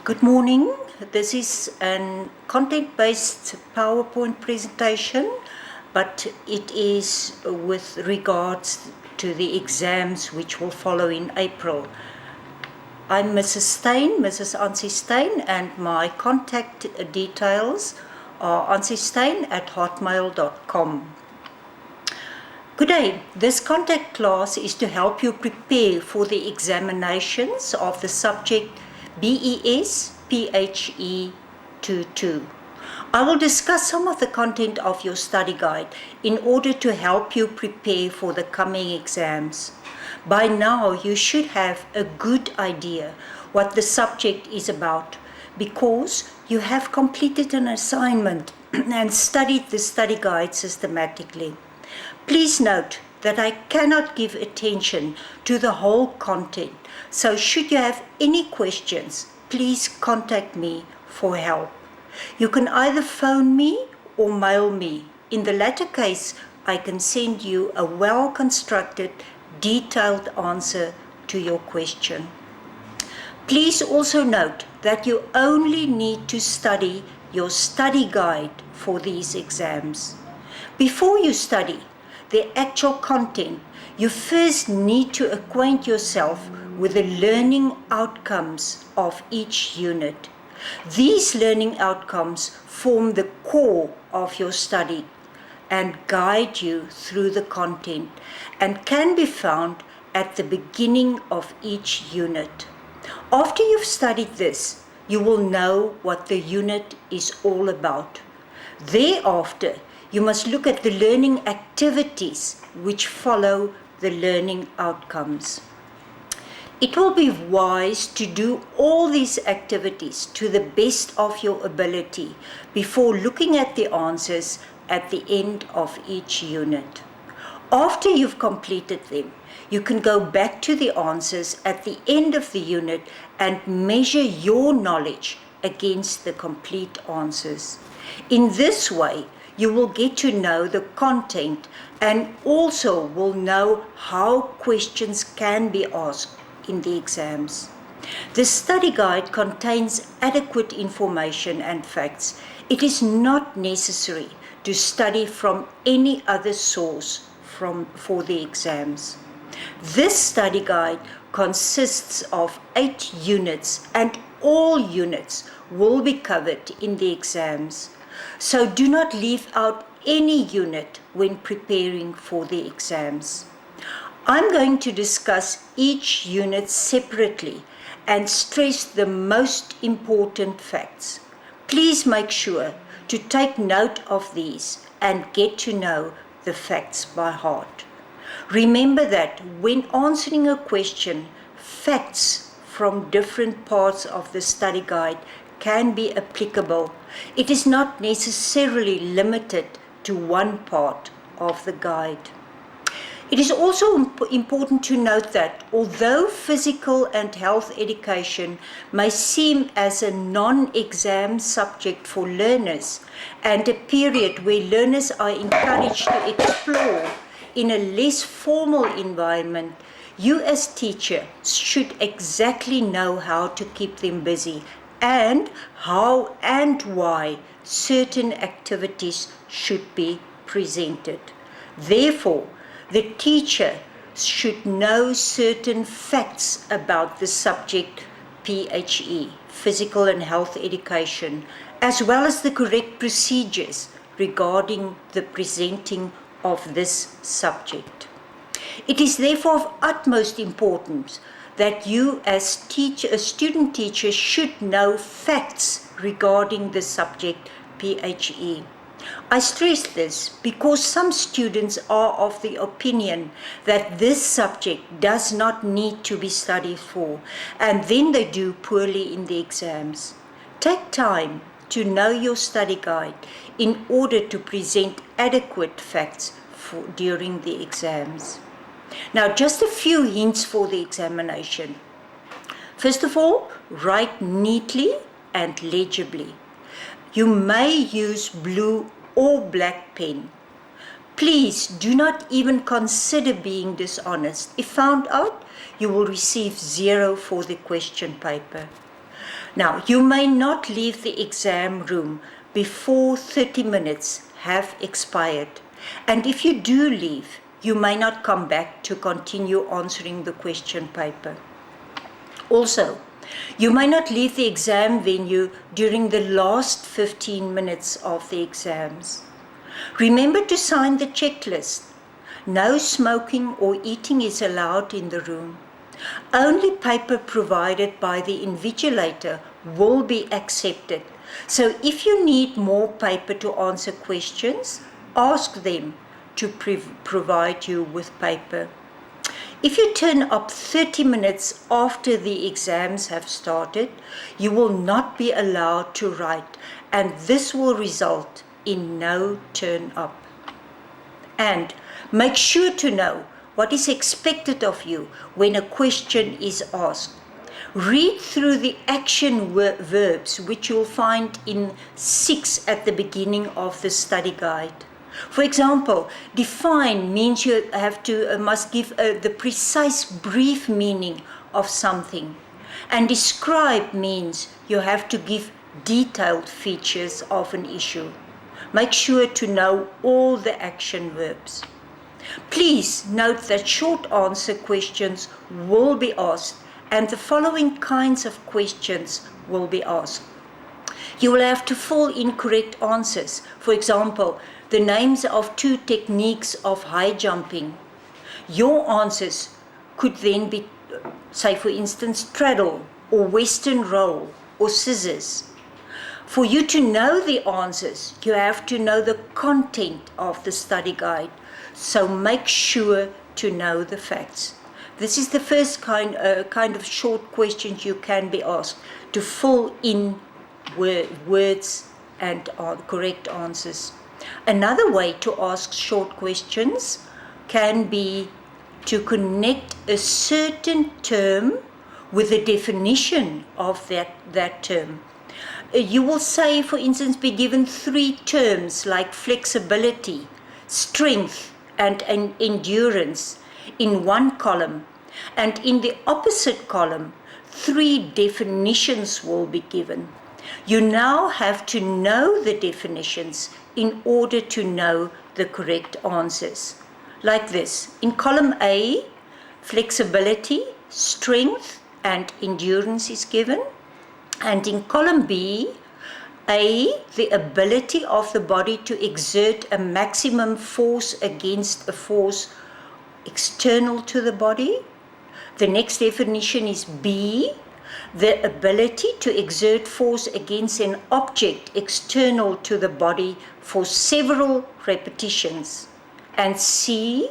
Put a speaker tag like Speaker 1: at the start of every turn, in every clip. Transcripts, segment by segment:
Speaker 1: Good morning. This is a content-based PowerPoint presentation, but it is with regards to the exams which will follow in April. I'm Mrs. Ansie Steyn, and my contact details are ansiesteyn@hotmail.com. Good day. This contact class is to help you prepare for the examinations of the subject BES-PHE 22. I will discuss some of the content of your study guide in order to help you prepare for the coming exams. By now, you should have a good idea what the subject is about because you have completed an assignment and studied the study guide systematically. Please note that I cannot give attention to the whole content, so should you have any questions, please contact me for help. You can either phone me or mail me. In the latter case, I can send you a well-constructed, detailed answer to your question. Please also note that you only need to study your study guide for these exams. Before you study the actual content, you first need to acquaint yourself with the learning outcomes of each unit. These learning outcomes form the core of your study and guide you through the content and can be found at the beginning of each unit. After you've studied this, you will know what the unit is all about. Thereafter, you must look at the learning activities which follow the learning outcomes. It will be wise to do all these activities to the best of your ability before looking at the answers at the end of each unit. After you've completed them, you can go back to the answers at the end of the unit and measure your knowledge against the complete answers. In this way, you will get to know the content and also will know how questions can be asked in the exams. The study guide contains adequate information and facts. It is not necessary to study from any other source for the exams. This study guide consists of 8 units and all units will be covered in the exams. So do not leave out any unit when preparing for the exams. I'm going to discuss each unit separately and stress the most important facts. Please make sure to take note of these and get to know the facts by heart. Remember that when answering a question, facts from different parts of the study guide can be applicable. It is not necessarily limited to one part of the guide. It is also important to note that although physical and health education may seem as a non-exam subject for learners and a period where learners are encouraged to explore in a less formal environment, you as teacher should exactly know how to keep them busy and how and why certain activities should be presented. Therefore, the teacher should know certain facts about the subject PHE, Physical and Health Education, as well as the correct procedures regarding the presenting of this subject. It is therefore of utmost importance that you as a student teacher should know facts regarding the subject PHE. I stress this because some students are of the opinion that this subject does not need to be studied for, and then they do poorly in the exams. Take time to know your study guide in order to present adequate facts during the exams. Now, just a few hints for the examination. First of all, write neatly and legibly. You may use blue or black pen. Please do not even consider being dishonest. If found out, you will receive 0 for the question paper. Now, you may not leave the exam room before 30 minutes have expired. And if you do leave, you may not come back to continue answering the question paper. Also, you may not leave the exam venue during the last 15 minutes of the exams. Remember to sign the checklist. No smoking or eating is allowed in the room. Only paper provided by the invigilator will be accepted. So if you need more paper to answer questions, ask them to provide you with paper. If you turn up 30 minutes after the exams have started, you will not be allowed to write, and this will result in no turn up. And make sure to know what is expected of you when a question is asked. Read through the action verbs, which you'll find in 6 at the beginning of the study guide. For example, define means you must give the precise brief meaning of something. And describe means you have to give detailed features of an issue. Make sure to know all the action verbs. Please note that short answer questions will be asked, and the following kinds of questions will be asked. You will have to fill in correct answers. For example, the names of 2 techniques of high jumping. Your answers could then be, say for instance, straddle or western roll or scissors. For you to know the answers, you have to know the content of the study guide. So make sure to know the facts. This is the first kind of short questions you can be asked, to fill in words and correct answers. Another way to ask short questions can be to connect a certain term with the definition of that term. You will say, for instance, be given 3 terms like flexibility, strength, and endurance in one column, and in the opposite column, 3 definitions will be given. You now have to know the definitions in order to know the correct answers. Like this, in column A, flexibility, strength, and endurance is given. And in column B, A, the ability of the body to exert a maximum force against a force external to the body. The next definition is B, the ability to exert force against an object external to the body for several repetitions. And C,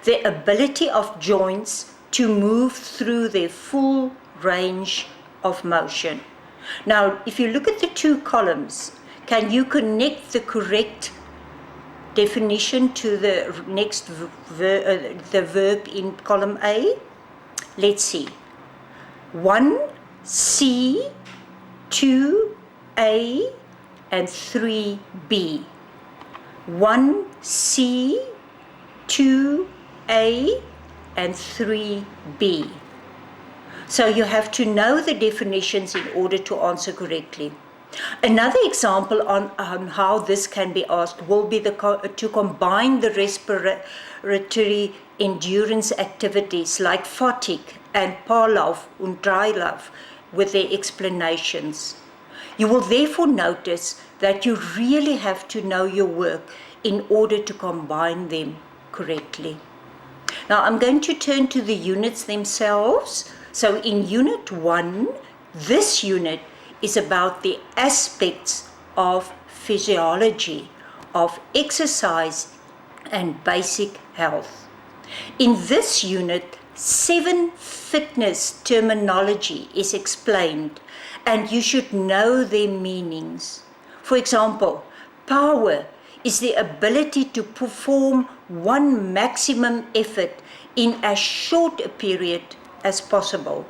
Speaker 1: the ability of joints to move through their full range of motion. Now, if you look at the 2 columns, can you connect the correct definition to the next the verb in column A? Let's see. 1C, 2A, and 3B. 1C, 2A, and 3B. So you have to know the definitions in order to answer correctly. Another example on how this can be asked will be to combine the respiratory endurance activities like fatigue and Parlauf and Dreilauf with their explanations. You will therefore notice that you really have to know your work in order to combine them correctly. Now I'm going to turn to the units themselves. So in Unit 1, this unit is about the aspects of physiology, of exercise and basic health. In this unit, 7 fitness terminology is explained, and you should know their meanings. For example, power is the ability to perform one maximum effort in as short a period as possible.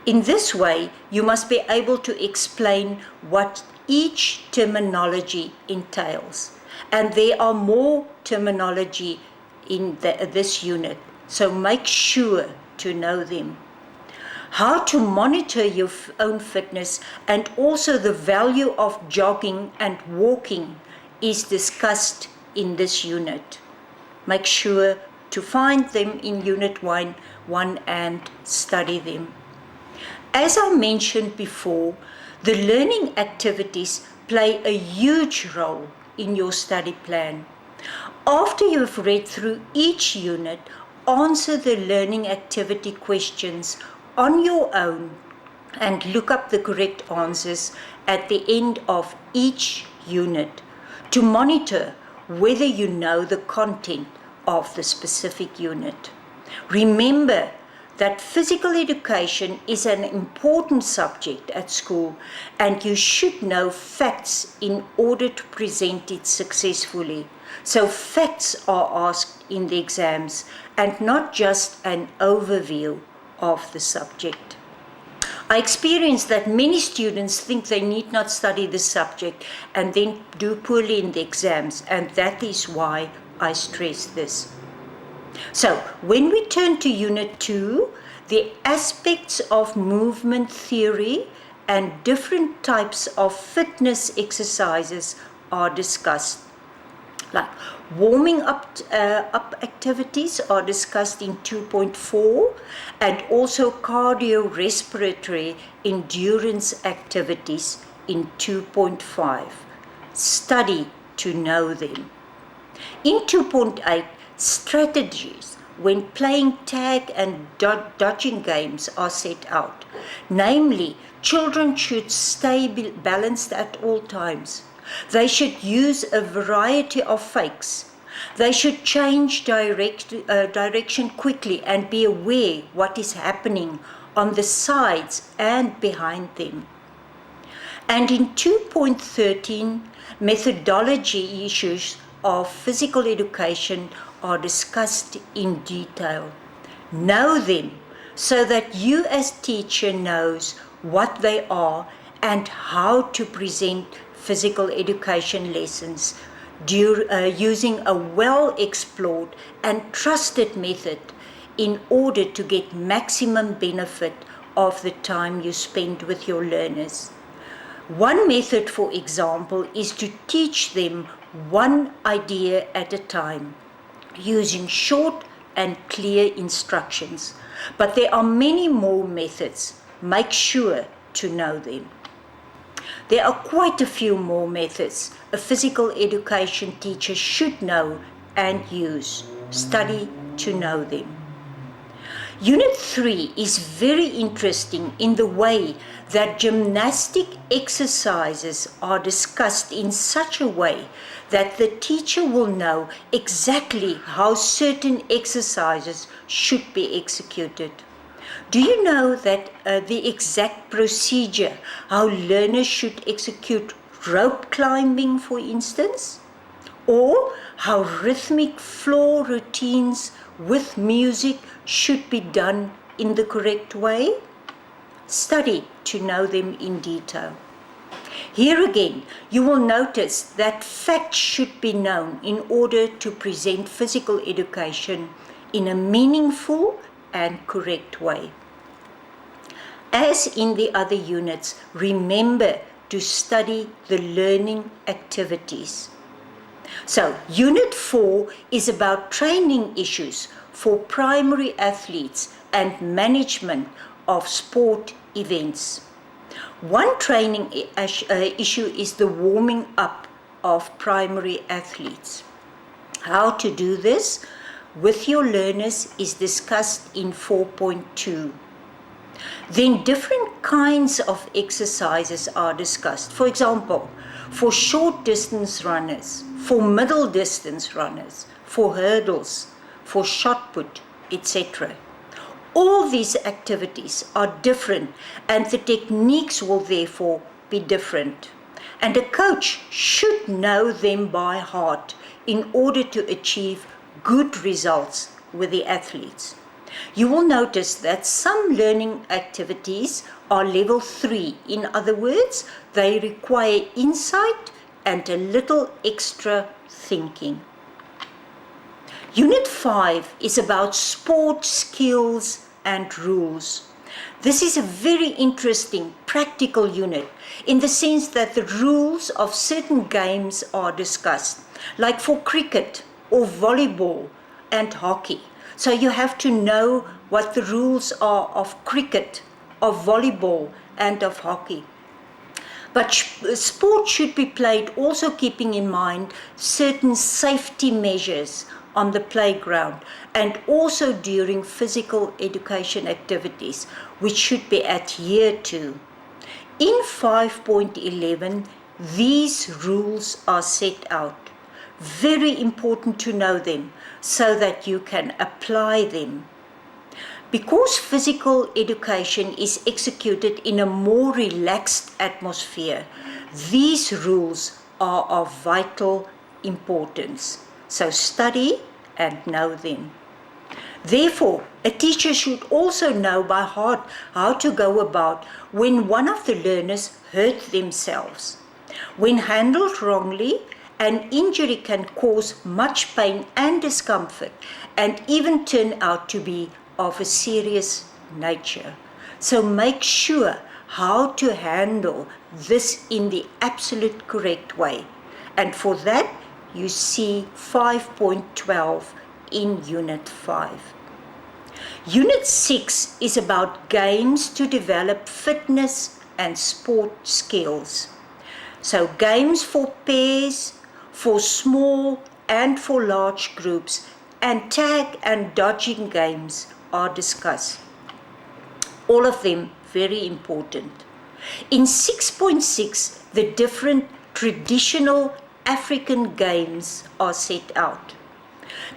Speaker 1: In this way, you must be able to explain what each terminology entails. And there are more terminology in this unit, so make sure to know them. How to monitor your own fitness and also the value of jogging and walking is discussed in this unit. Make sure to find them in Unit 1 and study them. As I mentioned before, the learning activities play a huge role in your study plan. After you have read through each unit, answer the learning activity questions on your own and look up the correct answers at the end of each unit to monitor whether you know the content of the specific unit. Remember that physical education is an important subject at school and you should know facts in order to present it successfully. So facts are asked in the exams and not just an overview of the subject. I experienced that many students think they need not study the subject and then do poorly in the exams, and that is why I stress this. So, when we turn to Unit 2, the aspects of movement theory and different types of fitness exercises are discussed. Like warming up activities are discussed in 2.4 and also cardiorespiratory endurance activities in 2.5. Study to know them. In 2.8, strategies when playing tag and dodging games are set out. Namely, children should stay balanced at all times. They should use a variety of fakes. They should change direction quickly and be aware what is happening on the sides and behind them. And in 2.13, methodology issues of physical education are discussed in detail. Know them so that you as teacher knows what they are and how to present physical education lessons using a well-explored and trusted method in order to get maximum benefit of the time you spend with your learners. One method, for example, is to teach them one idea at a time, using short and clear instructions. But there are many more methods. Make sure to know them. There are quite a few more methods a physical education teacher should know and use. Study to know them. Unit 3 is very interesting in the way that gymnastic exercises are discussed in such a way that the teacher will know exactly how certain exercises should be executed. Do you know that the exact procedure how learners should execute rope climbing, for instance? Or how rhythmic floor routines with music should be done in the correct way? Study to know them in detail. Here again, you will notice that facts should be known in order to present physical education in a meaningful and correct way. As in the other units, remember to study the learning activities. So, Unit 4 is about training issues for primary athletes and management of sport events. One training issue is the warming up of primary athletes. How to do this with your learners is discussed in 4.2. Then different kinds of exercises are discussed. For example, for short distance runners, for middle distance runners, for hurdles, for shot put, etc. All these activities are different and the techniques will therefore be different. And a coach should know them by heart in order to achieve good results with the athletes. You will notice that some learning activities are level 3. In other words, they require insight and a little extra thinking. Unit 5 is about sport skills and rules. This is a very interesting practical unit in the sense that the rules of certain games are discussed, like for cricket or volleyball and hockey. So you have to know what the rules are of cricket, of volleyball and of hockey. But sport should be played also keeping in mind certain safety measures on the playground and also during physical education activities, which should be adhered to. In 5.11, these rules are set out. Very important to know them so that you can apply them. Because physical education is executed in a more relaxed atmosphere, these rules are of vital importance. So study and know them. Therefore, a teacher should also know by heart how to go about when one of the learners hurt themselves. When handled wrongly, an injury can cause much pain and discomfort and even turn out to be of a serious nature. So make sure how to handle this in the absolute correct way. And for that, you see 5.12 in Unit 5. Unit 6 is about games to develop fitness and sport skills. So games for pairs, for small and for large groups, and tag and dodging games are discussed. All of them very important. In 6.6, the different traditional African games are set out.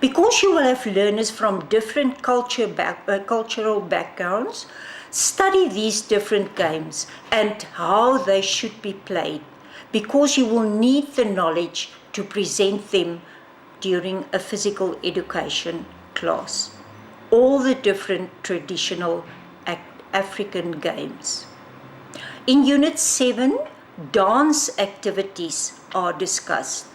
Speaker 1: Because you will have learners from different cultural backgrounds, study these different games and how they should be played, because you will need the knowledge to present them during a physical education class. All the different traditional African games. In Unit 7, dance activities are discussed.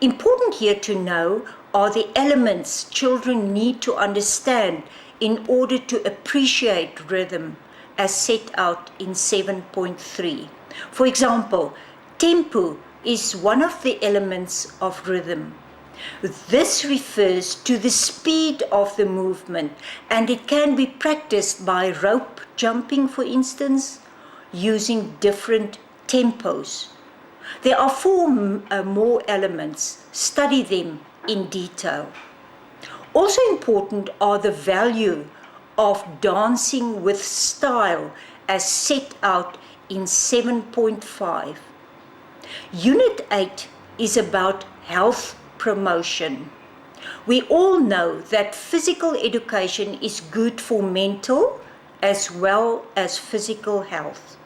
Speaker 1: Important here to know are the elements children need to understand in order to appreciate rhythm as set out in 7.3. For example, tempo is one of the elements of rhythm. This refers to the speed of the movement, and it can be practiced by rope jumping, for instance, using different tempos. There are 4 more elements. Study them in detail. Also important are the value of dancing with style as set out in 7.5. Unit 8 is about health promotion. We all know that physical education is good for mental as well as physical health.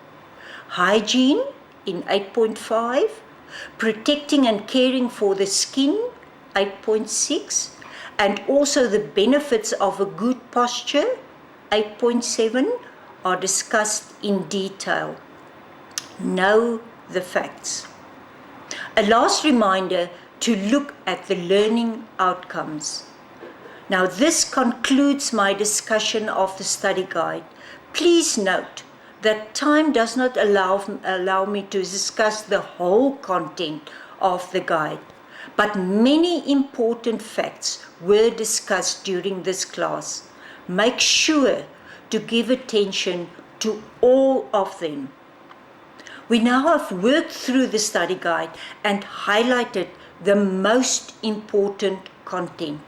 Speaker 1: Hygiene in 8.5, protecting and caring for the skin, 8.6, and also the benefits of a good posture, 8.7, are discussed in detail. Know the facts. A last reminder to look at the learning outcomes. Now, this concludes my discussion of the study guide. Please note that time does not allow me to discuss the whole content of the guide, but many important facts were discussed during this class. Make sure to give attention to all of them. We now have worked through the study guide and highlighted the most important content.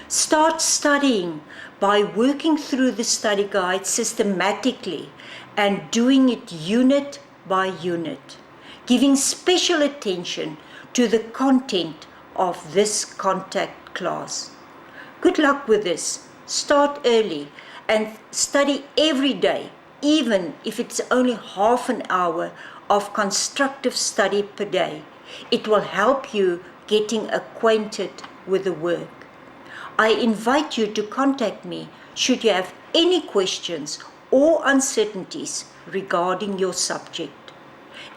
Speaker 1: Start studying by working through the study guide systematically and doing it unit by unit, giving special attention to the content of this contact class. Good luck with this. Start early and study every day, even if it's only half an hour of constructive study per day. It will help you getting acquainted with the work. I invite you to contact me should you have any questions or uncertainties regarding your subject.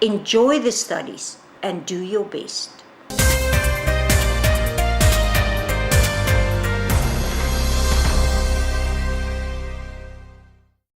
Speaker 1: Enjoy the studies and do your best.